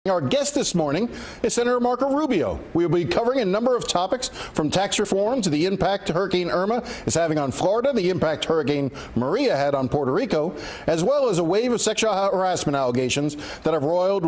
Our guest this morning is Senator Marco Rubio. We will be covering a number of topics from tax reform to the impact Hurricane Irma is having on Florida, the impact Hurricane Maria had on Puerto Rico, as well as a wave of sexual harassment allegations that have roiled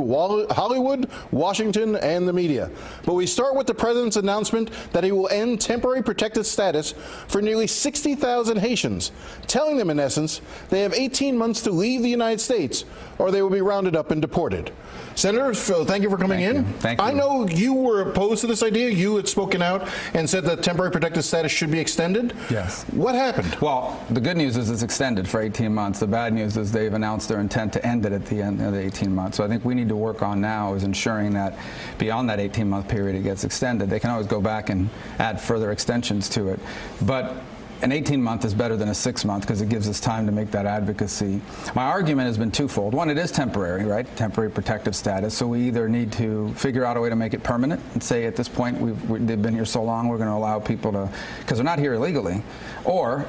Hollywood, Washington, and the media. But we start with the president's announcement that he will end temporary protected status for nearly 60,000 Haitians, telling them, in essence, they have 18 months to leave the United States or they will be rounded up and deported. Senator, thank you for coming in. Thank you. I know you were opposed to this idea. You had spoken out and said that temporary protected status should be extended. Yes. What happened? Well, the good news is it's extended for 18 months. The bad news is they've announced their intent to end it at the end of the 18 months. So I think we need to work on now is ensuring that beyond that 18-month period it gets extended. They can always go back and add further extensions to it. But an 18-month is better than a 6-month because it gives us time to make that advocacy. My argument has been twofold. One, it is temporary, right? Temporary protective status. So we either need to figure out a way to make it permanent and say at this point they've been here so long we're going to allow people to, because they're not here illegally, or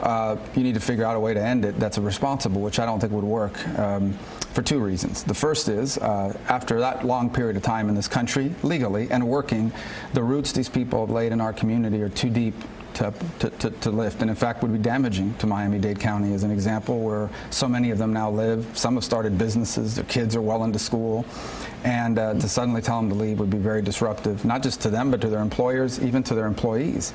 you need to figure out a way to end it that's responsible, which I don't think would work for two reasons. The first is after that long period of time in this country, legally and working, the roots these people have laid in our community are too deep to lift, and in fact would be damaging to Miami-Dade County as an example, where so many of them now live. Some have started businesses, their kids are well into school, and to suddenly tell them to leave would be very disruptive, not just to them but to their employers, even to their employees.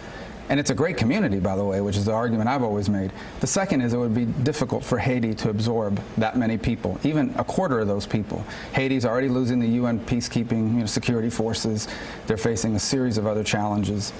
And it's a great community, by the way, which is the argument I've always made. The second is it would be difficult for Haiti to absorb that many people, even a quarter of those people. Haiti's already losing the UN peacekeeping security forces. They're facing a series of other challenges.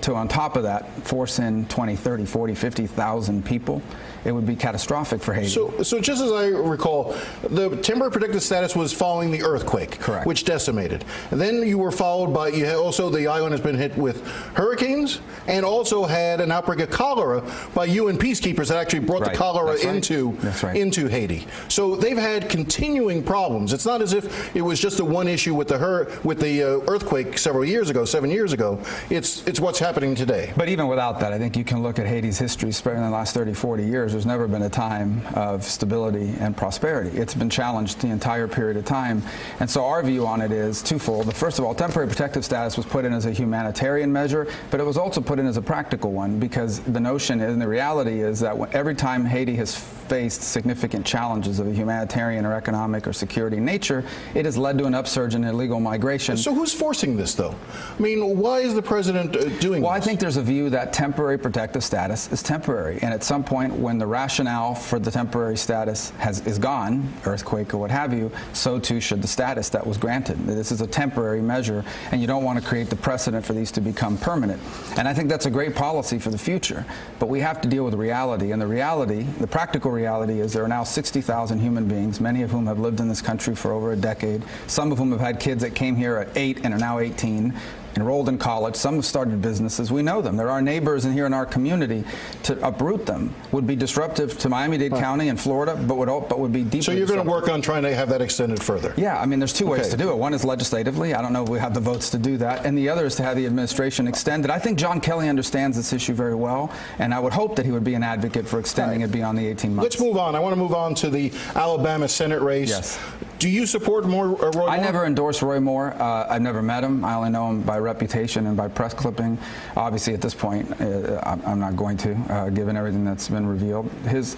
To, on top of that, force in 20, 30, 40, 50,000 people. It would be catastrophic for Haiti. So just as I recall, the temporary protected status was following the earthquake, correct, which decimated. And then you were followed by, the island has been hit with hurricanes and also had an outbreak of cholera by UN peacekeepers that actually brought the cholera into Haiti. So they've had continuing problems. It's not as if it was just the one issue with the earthquake several years ago, 7 years ago. It's what's happening today. But even without that, I think you can look at Haiti's history, spread in the last 30, 40 years. There's never been a time of stability and prosperity. It's been challenged the entire period of time. And so our view on it is twofold. First of all, temporary protective status was put in as a humanitarian measure, but it was also put in as a practical one, because the notion and the reality is that every time Haiti has faced significant challenges of a humanitarian or economic or security nature, it has led to an upsurge in illegal migration. So who's forcing this, though? I mean, why is the president doing this? Well, I think there's a view that temporary protective status is temporary, and at some point when the rationale for the temporary status is gone, earthquake or what have you, so too should the status that was granted. This is a temporary measure, and you don't want to create the precedent for these to become permanent. And I think that's a great policy for the future, but we have to deal with reality, and the practical reality is there are now 60,000 human beings, many of whom have lived in this country for over a decade, some of whom have had kids that came here at 8 and are now 18, enrolled in college. Some have started businesses. We know them. They're our neighbors, and here in our community, to uproot them would be disruptive to Miami-Dade County and Florida, but would be deeply. So you're going to work on trying to have that extended further? Yeah, I mean, there's two ways to do it. One is legislatively. I don't know if we have the votes to do that, and the other is to have the administration extended. I think John Kelly understands this issue very well, and I would hope that he would be an advocate for extending it beyond the 18 months. Let's move on. I want to move on to the Alabama Senate race. Yes. Do you support Roy Moore? I never endorse Roy Moore. I've never met him. I only know him by reputation and by press clipping. Obviously, at this point, I'm not going to, given everything that's been revealed.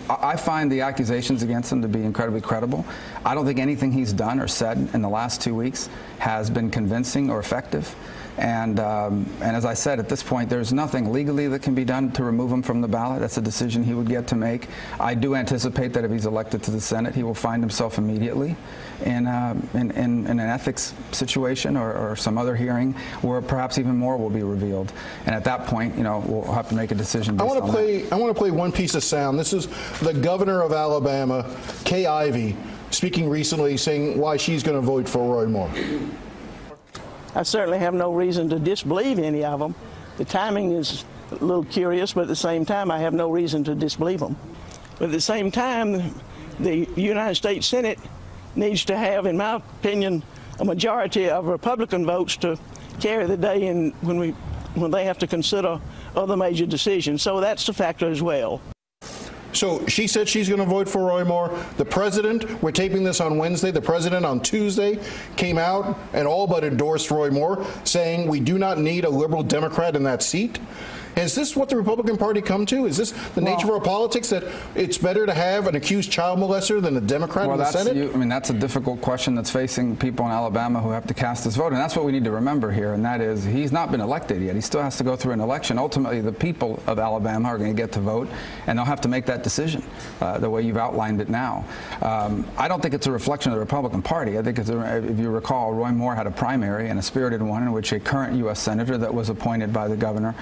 I find the accusations against him to be incredibly credible. I don't think anything he's done or said in the last 2 weeks has been convincing or effective. And as I said, at this point, there's nothing legally that can be done to remove him from the ballot. That's a decision he would get to make. I do anticipate that if he's elected to the Senate, he will find himself immediately in an ethics situation or some other hearing where perhaps even more will be revealed. And at that point, we'll have to make a decision based on that. I want to play one piece of sound. This is the governor of Alabama, Kay Ivey, speaking recently, saying why she's going to vote for Roy Moore. I certainly have no reason to disbelieve any of them. The timing is a little curious, but at the same time, I have no reason to disbelieve them. But at the same time, the United States Senate needs to have, in my opinion, a majority of Republican votes to carry the day when they have to consider other major decisions. So that's a factor as well. So she said she's going to vote for Roy Moore. The president, we're taping this on Wednesday, the president on Tuesday came out and all but endorsed Roy Moore, saying we do not need a liberal Democrat in that seat. Is this what the Republican Party come to? Is this the nature of our politics, that it's better to have an accused child molester than a Democrat in the Senate? I mean, that's a difficult question that's facing people in Alabama who have to cast this vote, and that's what we need to remember here, and that is he's not been elected yet. He still has to go through an election. Ultimately, the people of Alabama are going to get to vote, and they'll have to make that decision the way you've outlined it now. I don't think it's a reflection of the Republican Party. I think, if you recall, Roy Moore had a primary, and a spirited one, in which a current U.S. senator that was appointed by the governor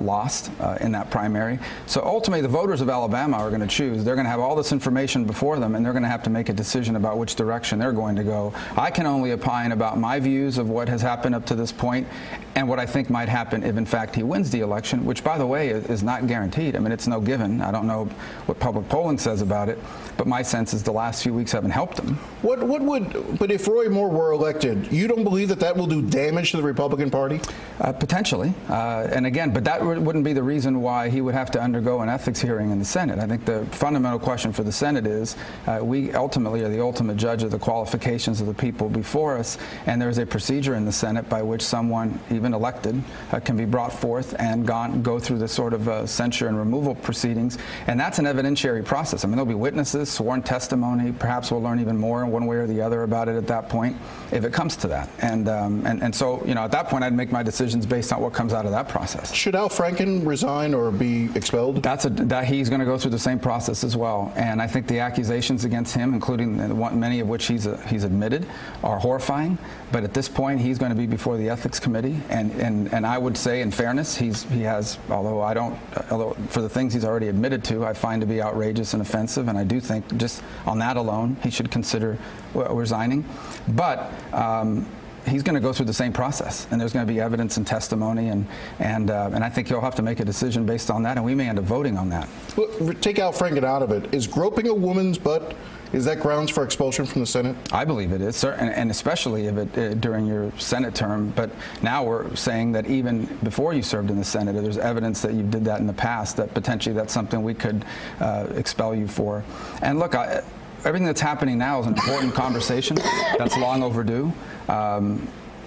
lost in that primary. So ultimately, the voters of Alabama are going to choose. They're going to have all this information before them, and they're going to have to make a decision about which direction they're going to go. I can only opine about my views of what has happened up to this point and what I think might happen if, in fact, he wins the election, which, by the way, is not guaranteed. I mean, it's no given. I don't know what public polling says about it, but my sense is the last few weeks haven't helped him. But if Roy Moore were elected, you don't believe that that will do damage to the Republican Party? Potentially. And again, but that wouldn't be the reason why he would have to undergo an ethics hearing in the Senate. I think the fundamental question for the Senate is we ultimately are the ultimate judge of the qualifications of the people before us, and there's a procedure in the Senate by which someone, even elected, can be brought forth and go through this sort of censure and removal proceedings, and that's an evidentiary process. I mean, there'll be witnesses, sworn testimony. Perhaps we'll learn even more in one way or the other about it at that point, if it comes to that. And so, you know, at that point, I'd make my decisions based on what comes out of that process. Should Al Franken resign or be expelled? That he's going to go through the same process as well. And I think the accusations against him, including many of which he's admitted, are horrifying. But at this point, he's going to be before the ethics committee. And I would say, in fairness, he has, although for the things he's already admitted to, I find to be outrageous and offensive, and I do think just on that alone, he should consider resigning. But he's going to go through the same process, and there's going to be evidence and testimony, and I think he'll have to make a decision based on that, and we may end up voting on that. Well, take Al Franken out of it. Is groping a woman's butt, is that grounds for expulsion from the Senate? I believe it is, and especially if it during your Senate term. But now we're saying that even before you served in the Senate, there's evidence that you did that in the past, that potentially that's something we could expel you for. And look, everything that's happening now is an important conversation that's long overdue.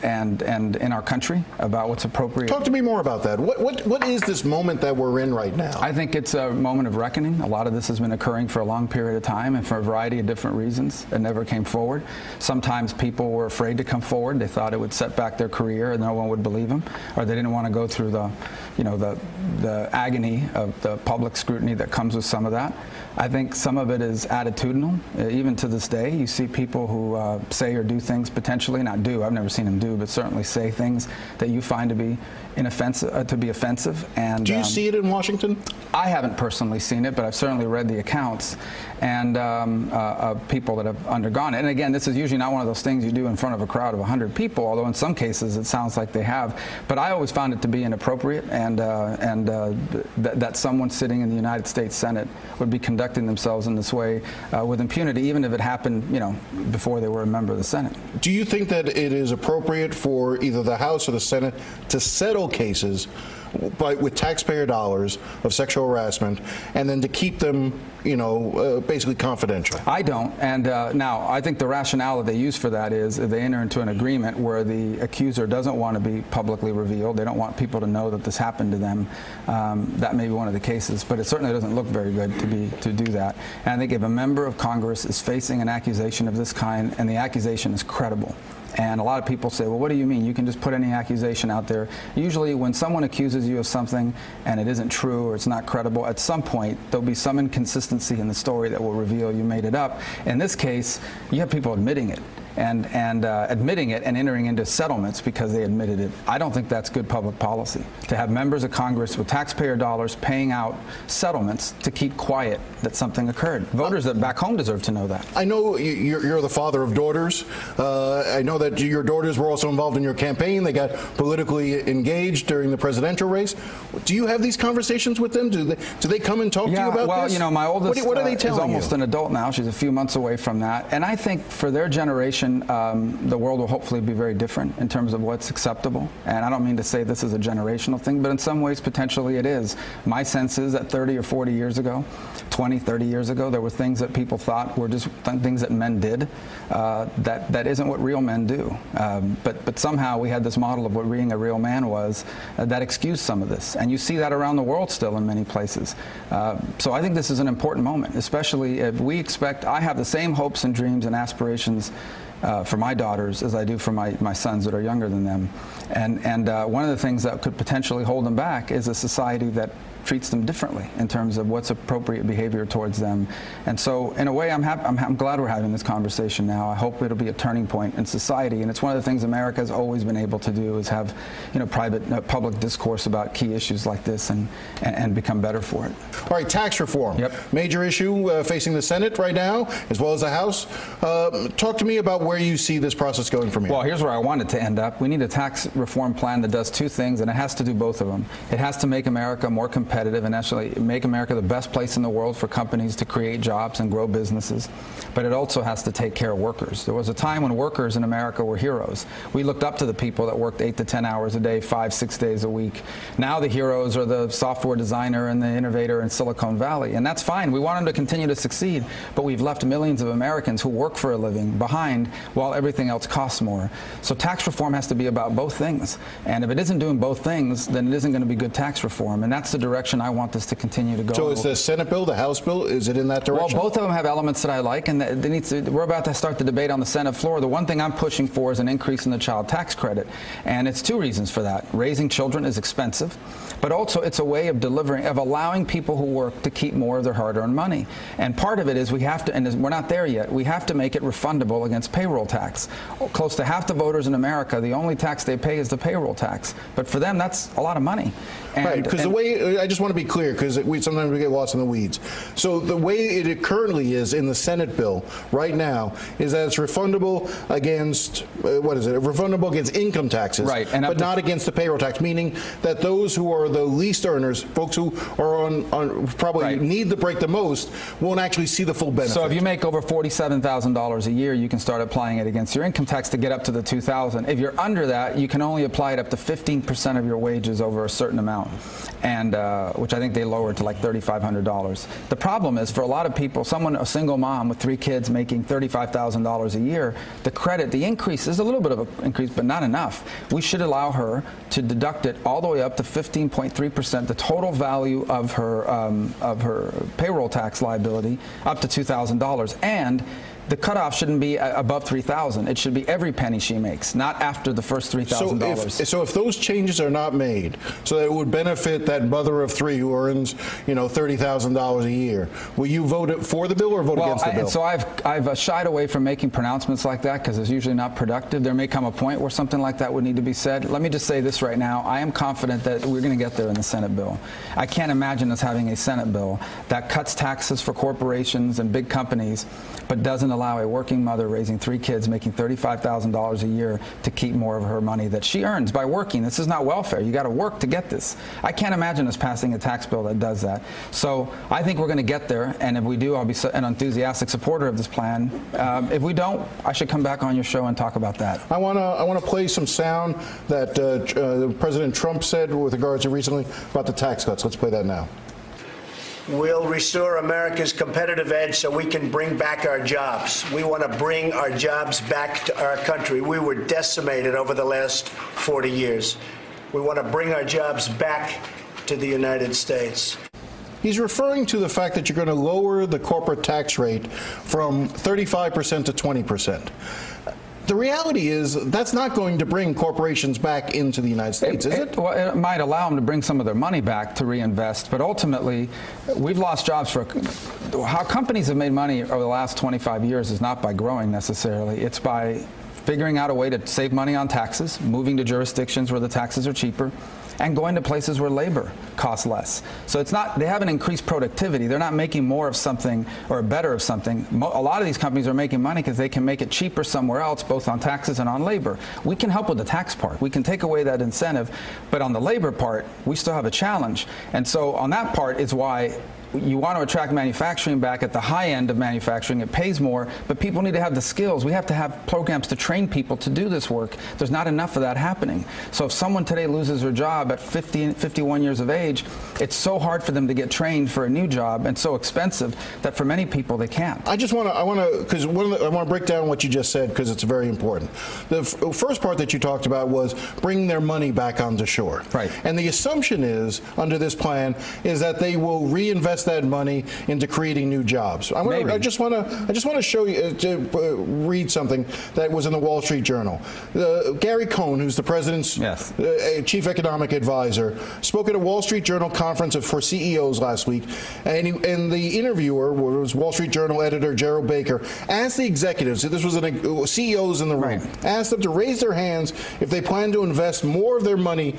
And in our country about what's appropriate. Talk to me more about that. What is this moment that we're in right now? I think it's a moment of reckoning. A lot of this has been occurring for a long period of time and for a variety of different reasons. It never came forward. Sometimes people were afraid to come forward. They thought it would set back their career and no one would believe them, or they didn't want to go through the agony of the public scrutiny that comes with some of that. I think some of it is attitudinal. Even to this day, you see people who say or do things potentially, not do, I've never seen them do, but certainly say things that you find to be offensive. And do you see it in Washington? I haven't personally seen it, but I've certainly read the accounts and of people that have undergone it. And again, this is usually not one of those things you do in front of a crowd of 100 people, although in some cases it sounds like they have. But I always found it to be inappropriate, and that someone sitting in the United States Senate would be conducting themselves in this way with impunity, even if it happened, before they were a member of the Senate. Do you think that it is appropriate for either the House or the Senate to settle cases with taxpayer dollars of sexual harassment, and then to keep them, basically confidential? I don't. And now, I think the rationale that they use for that is if they enter into an agreement where the accuser doesn't want to be publicly revealed, they don't want people to know that this happened to them. That may be one of the cases, but it certainly doesn't look very good to do that. And I think if a member of Congress is facing an accusation of this kind, and the accusation is credible, and a lot of people say, well, what do you mean? You can just put any accusation out there. Usually when someone accuses you of something and it isn't true or it's not credible, at some point there'll be some inconsistency in the story that will reveal you made it up. In this case, you have people admitting it. And admitting it and entering into settlements because they admitted it. I don't think that's good public policy, to have members of Congress with taxpayer dollars paying out settlements to keep quiet that something occurred. Voters that back home deserve to know that. I know you're the father of daughters. I know that your daughters were also involved in your campaign. They got politically engaged during the presidential race. Do you have these conversations with them? Do they come and talk to you about this? Well, my oldest what are they telling is almost an adult now. She's a few months away from that. And I think for their generation, administration, the world will hopefully be very different in terms of what's acceptable. And I don't mean to say this is a generational thing, but in some ways, potentially it is. My sense is that 30 or 40 years ago, 20, 30 years ago, there were things that people thought were just things that men did. That isn't what real men do. But somehow we had this model of what being a real man was that excused some of this. And you see that around the world still in many places. So I think this is an important moment, especially if we expect, I have the same hopes and dreams and aspirations for my daughters as I do for my sons that are younger than them. And one of the things that could potentially hold them back is a society that treats them differently in terms of what's appropriate behavior towards them. And so in a way, I'm glad we're having this conversation now. I hope it'll be a turning point in society. And it's one of the things America has always been able to do is have, private, public discourse about key issues like this and become better for it. All right, tax reform. Yep. Major issue facing the Senate right now, as well as the House. Talk to me about where you see this process going from here. Well, here's where I want it to end up. We need a tax reform plan that does two things, and it has to do both of them. It has to make America more competitive and actually make America the best place in the world for companies to create jobs and grow businesses. But it also has to take care of workers. There was a time when workers in America were heroes. We looked up to the people that worked 8 to 10 hours a day, 5, 6 days a week. Now the heroes are the software designer and the innovator in Silicon Valley. And that's fine. We want them to continue to succeed. But we've left millions of Americans who work for a living behind while everything else costs more. So tax reform has to be about both things. And if it isn't doing both things, then it isn't going to be good tax reform. And that's the direction I want this to continue to go. So is the Senate bill, the House bill, is it in that direction? Well, both of them have elements that I like, and we're about to start the debate on the Senate floor. The one thing I'm pushing for is an increase in the child tax credit, and it's two reasons for that. Raising children is expensive, but also it's a way of allowing people who work to keep more of their hard-earned money. And part of it is we have to, and we're not there yet, we have to make it refundable against payroll tax. Close to half the voters in America, the only tax they pay is the payroll tax. But for them, that's a lot of money. Right, because the way, I just want to be clear, because sometimes we get lost in the weeds. So the way it currently is in the Senate bill right now is that it's refundable against, refundable against income taxes, right, but not against the payroll tax, meaning that those who are the least earners, folks who are on probably right. need the break the most, won't actually see the full benefit. So if you make over $47,000 a year, you can start applying it against your income tax to get up to the $2,000. If you're under that, you can only apply it up to 15% of your wages over a certain amount, and which I think they lowered to like $3,500. The problem is for a lot of people, a single mom with 3 kids making $35,000 a year, the increase is a little bit of an increase, but not enough. We should allow her to deduct it all the way up to 15.3%, the total value of her payroll tax liability, up to $2,000, and the cutoff shouldn't be above $3,000. It should be every penny she makes, not after the first $3,000. So if those changes are not made, so that it would benefit that mother of 3 who earns, $30,000 a year, will you vote for the bill or vote against the bill? So I've shied away from making pronouncements like that because it's usually not productive. There may come a point where something like that would need to be said. Let me just say this right now. I am confident that we're going to get there in the Senate bill. I can't imagine us having a Senate bill that cuts taxes for corporations and big companies, but doesn't allow a working mother raising 3 kids making $35,000 a year to keep more of her money that she earns by working. This is not welfare. You got to work to get this. I can't imagine us passing a tax bill that does that. So I think we're going to get there, and if we do, I'll be an enthusiastic supporter of this plan. If we don't, I should come back on your show and talk about that. I want to play some sound that President Trump said with regards to recently about the tax cuts. Let's play that now. We'll restore America's competitive edge so we can bring back our jobs. We want to bring our jobs back to our country. We were decimated over the last 40 years. We want to bring our jobs back to the United States. He's referring to the fact that you're going to lower the corporate tax rate from 35% to 20%. The reality is that's not going to bring corporations back into the United States, is it? Well, it might allow them to bring some of their money back to reinvest, but ultimately, we've lost jobs how companies have made money over the last 25 years is not by growing necessarily. It's by figuring out a way to save money on taxes, moving to jurisdictions where the taxes are cheaper, and going to places where labor costs less. So it's not, they haven't increased productivity. They're not making more of something or better of something. A lot of these companies are making money because they can make it cheaper somewhere else, both on taxes and on labor. We can help with the tax part. We can take away that incentive, but on the labor part, we still have a challenge. And so on that part is why you want to attract manufacturing back at the high end of manufacturing. It pays more, but people need to have the skills. We have to have programs to train people to do this work. There's not enough of that happening. So if someone today loses their job at 50 and 51 years of age, it's so hard for them to get trained for a new job and so expensive that for many people they can't. I want to break down what you just said because it's very important. The first part that you talked about was bring their money back onto shore. Right. And the assumption is, under this plan, is that they will reinvest that money into creating new jobs. I just want to show you, read something that was in the Wall Street Journal. Gary Cohn, who's the president's chief economic advisor, spoke at a Wall Street Journal conference for CEOs last week, and the interviewer was Wall Street Journal editor Gerald Baker, asked the executives, this was CEOs in the room, asked them to raise their hands if they plan to invest more of their money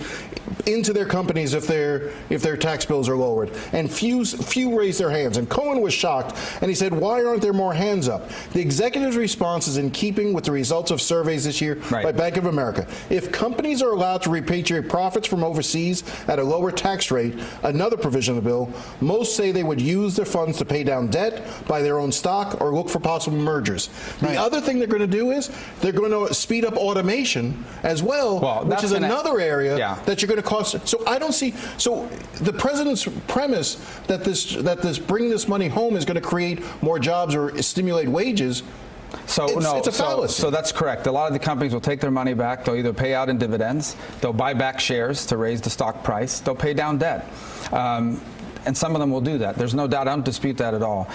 into their companies if their tax bills are lowered. And few raised their hands. And Cohen was shocked, and he said, why aren't there more hands up? The executive's response is in keeping with the results of surveys this year by Bank of America. If companies are allowed to repatriate profits from overseas at a lower tax rate, another provision of the bill, most say they would use their funds to pay down debt, buy their own stock, or look for possible mergers. The other thing they're going to do is they're going to speed up automation as well which is another area that you're going to cost. So I don't see. So the president's premise that this bringing this money home is going to create more jobs or stimulate wages. So it's a fallacy. So that's correct. A lot of the companies will take their money back. They'll either pay out in dividends, they'll buy back shares to raise the stock price, they'll pay down debt. And some of them will do that. There's no doubt. I don't dispute that at all.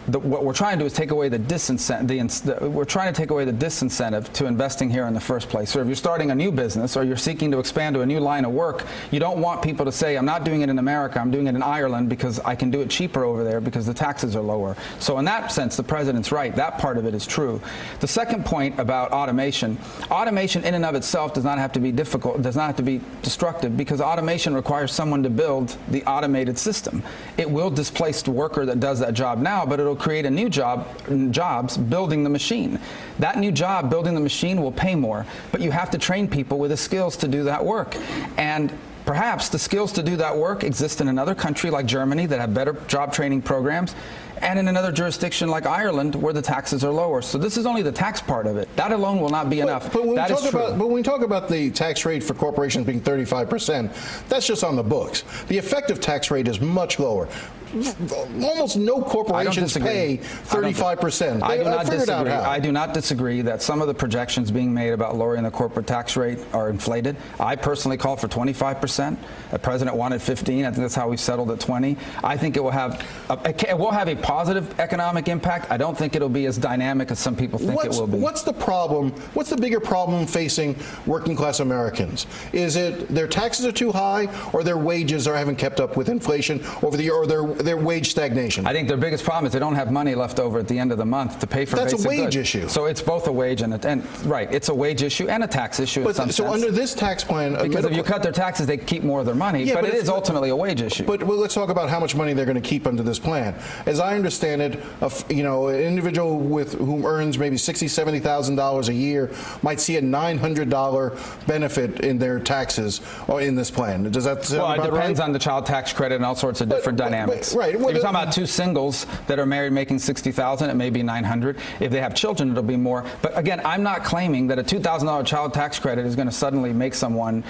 What we're trying to do is take away the disincentive. We're trying to take away the disincentive to investing here in the first place. So if you're starting a new business or you're seeking to expand to a new line of work, you don't want people to say, I'm not doing it in America, I'm doing it in Ireland because I can do it cheaper over there because the taxes are lower. So in that sense, the president's right. That part of it is true. The second point about automation in and of itself does not have to be difficult, does not have to be destructive, because automation requires someone to build the automated system. It will displace the worker that does that job now, but it'll create a new jobs building the machine. That new job building the machine will pay more, but you have to train people with the skills to do that work. And perhaps the skills to do that work exist in another country like Germany that have better job training programs, and in another jurisdiction like Ireland where the taxes are lower. So this is only the tax part of it. That alone will not be enough. But when we talk about the tax rate for corporations being 35%, that's just on the books. The effective tax rate is much lower. Almost no corporations pay 35%. I do not disagree that some of the projections being made about lowering the corporate tax rate are inflated. I personally call for 25%. The president wanted 15. I think that's how we settled at 20. I think it will have a positive economic impact. I don't think it'll be as dynamic as some people think it will be. What's the problem? What's the bigger problem facing working class Americans? Is it their taxes are too high, or their wages haven't kept up with inflation over the year, or their wage stagnation? I think their biggest problem is they don't have money left over at the end of the month to pay for basic goods. That's a wage issue. So it's both a wage and it's a wage issue and a tax issue in some sense. So under this tax plan, because if you cut their taxes, they keep more of their money. But it is ultimately a wage issue. But let's talk about how much money they're going to keep under this plan. As I understand it, an individual who earns maybe $60,000, $70,000 a year might see a $900 benefit in their taxes or in this plan. Does that sound about right? Well, it depends on the child tax credit and all sorts of different dynamics. Right. If you're talking about two singles that are married making $60,000, it may be $900. If they have children, it'll be more. But again, I'm not claiming that a $2,000 child tax credit is going to suddenly make someone,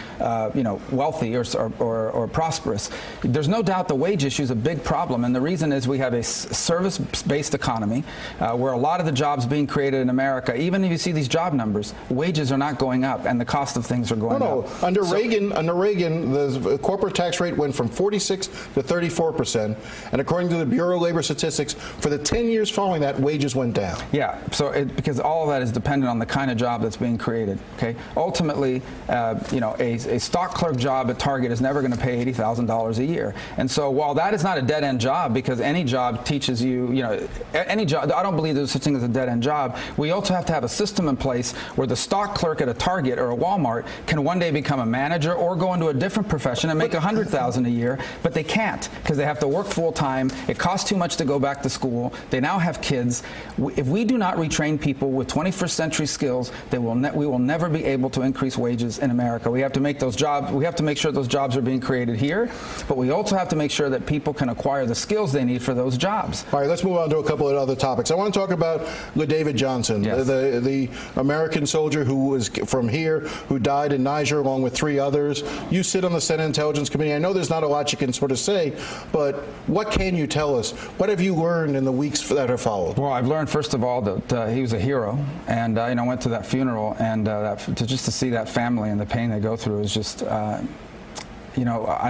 wealthy or prosperous. There's no doubt the wage issue is a big problem, and the reason is we have a service-based economy where a lot of the jobs being created in America, even if you see these job numbers, wages are not going up, and the cost of things are going up. Under Reagan, the corporate tax rate went from 46 to 34%, and according to the Bureau of Labor Statistics, for the 10 years following that, wages went down. Yeah, so because all of that is dependent on the kind of job that's being created. Okay, ultimately, a stock clerk job at Target is never going to pay $80,000 a year, and so while that is not a dead-end job, because any job teaches you, any job, I don't believe there's such thing as a dead-end job. We also have to have a system in place where the stock clerk at a Target or a Walmart can one day become a manager or go into a different profession and make $100,000 a year, but they can't because they have to work full-time. It costs too much to go back to school. They now have kids. If we do not retrain people with 21st century skills, we will never be able to increase wages in America. We have to make those jobs. We have to make sure those jobs are being created here, but we also have to make sure that people can acquire the skills they need for those jobs. All right, let's move on to a couple of other topics. I want to talk about DeFede Johnson, yes. the American soldier who was from here, who died in Niger along with 3 others. You sit on the Senate Intelligence Committee. I know there's not a lot you can sort of say, but what can you tell us? What have you learned in the weeks that have followed? Well, I've learned, first of all, that he was a hero, and I went to that funeral, and just to see that family and the pain they go through is just, I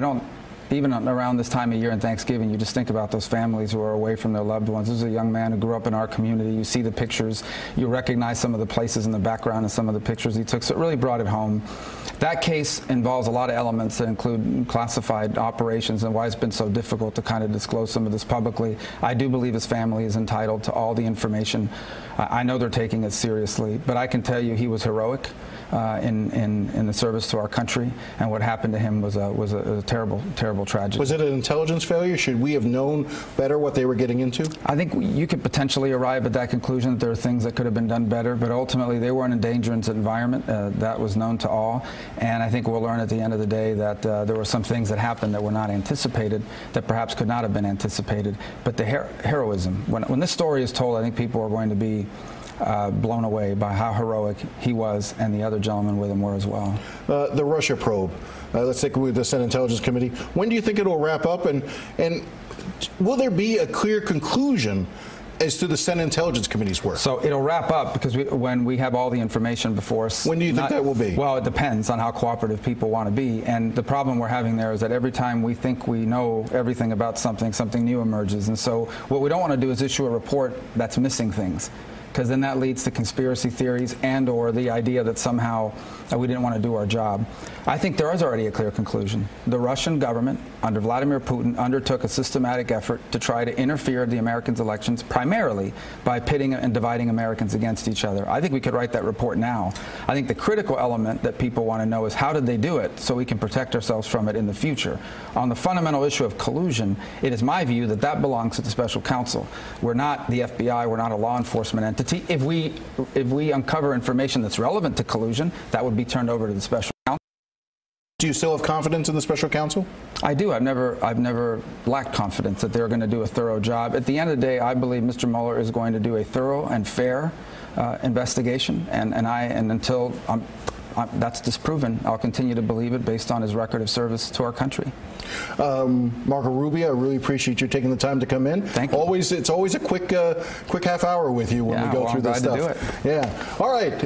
don't. Even around this time of year and Thanksgiving, you just think about those families who are away from their loved ones. This is a young man who grew up in our community. You see the pictures. You recognize some of the places in the background and some of the pictures he took. So it really brought it home. That case involves a lot of elements that include classified operations and why it's been so difficult to kind of disclose some of this publicly. I do believe his family is entitled to all the information. I know they're taking it seriously, but I can tell you he was heroic in the service to our country, and what happened to him was a terrible, terrible tragedy. Was it an intelligence failure? Should we have known better what they were getting into? I think you could potentially arrive at that conclusion that there are things that could have been done better, but ultimately they were in a dangerous environment. That was known to all, and I think we'll learn at the end of the day that there were some things that happened that were not anticipated, that perhaps could not have been anticipated. But the heroism, when this story is told, I think people are going to be blown away by how heroic he was and the other gentlemen with him were as well. The Russia probe. Let's stick with the Senate Intelligence Committee. When do you think it will wrap up, and will there be a clear conclusion as to the Senate Intelligence Committee's work? So it'll wrap up because when we have all the information before us. When do you think that will be? Well, it depends on how cooperative people want to be. And the problem we're having there is that every time we think we know everything about something, something new emerges. And so what we don't want to do is issue a report that's missing things, because then that leads to conspiracy theories and or the idea that somehow we didn't want to do our job. I think there is already a clear conclusion. The Russian government, under Vladimir Putin, undertook a systematic effort to try to interfere in the Americans' elections, primarily by pitting and dividing Americans against each other. I think we could write that report now. I think the critical element that people want to know is how did they do it so we can protect ourselves from it in the future. On the fundamental issue of collusion, it is my view that that belongs to the special counsel. We're not the FBI, we're not a law enforcement entity. If we uncover information that's relevant to collusion, that would be turned over to the special counsel. Do you still have confidence in the special counsel? I do. I've never lacked confidence that they're going to do a thorough job. At the end of the day, I believe Mr. Mueller is going to do a thorough and fair investigation, and until that's disproven, I'll continue to believe it based on his record of service to our country. Marco Rubio, I really appreciate you taking the time to come in. Thank you. It's always a quick half hour with you when we go through this stuff. I'm glad to do it. Yeah. All right.